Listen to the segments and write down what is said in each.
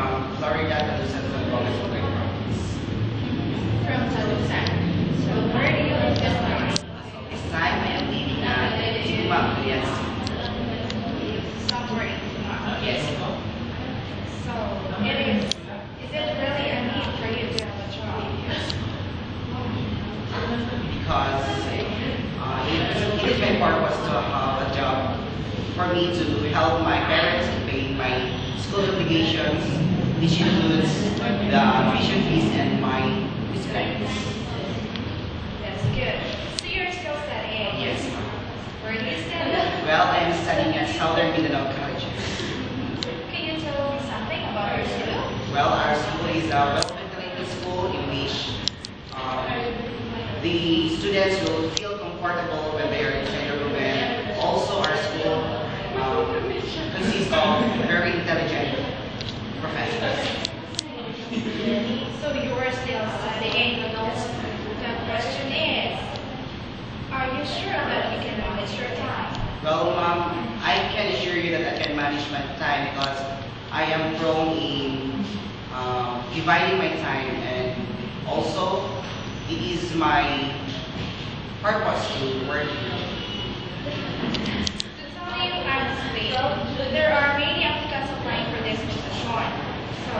from Florida, Talusan, Zamboanga, Sugar Province. From Talusan. So where do you live this time? This time I am living at Tumang, yes. Somewhere in Tumang. Yes. So is it really a need for you to have a job? Because it is my purpose to have a job for me to help my parents in paying my school obligations, which includes the tuition fees and my miscellaneous. That's good. So you're still studying? Yes. Where do you study? Well, I am studying at Southern Mindanao College. Can you tell me something about your school? Well, our school is a well-ventilated school in which the students will feel comfortable when they are inside the room, and also our school consists of very intelligent professors. So you are still studying. The question is, are you sure that you can manage your time? Well, ma'am, I can assure you that I can manage my time because I am prone in dividing my time, and also it is my purpose to work here. To tell you honestly, there are many applicants applying for this position. So,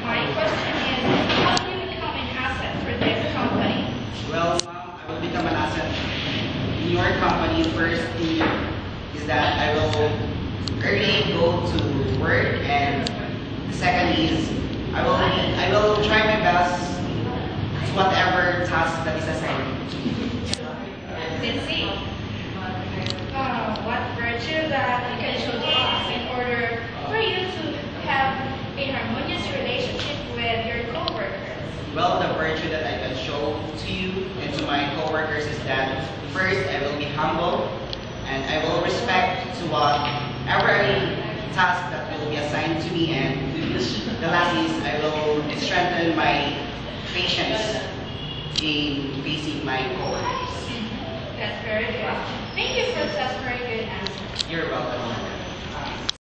my question is, how do you become an asset for this company? Well, ma'am, I will become an asset in your company. First thing is that I will early go to work, and the second is I will try my best to whatever task that is assigned to me. Let's see. What virtue that you can show to us in order for you to have a harmonious relationship with your coworkers? Well, the virtue that I can show to you and to my coworkers is that first I will be humble, and I will respect to whatever task that will be assigned to me, and the last is I will strengthen my patience in facing my coworkers. That's very good. Thank you for such very good answer. You're welcome.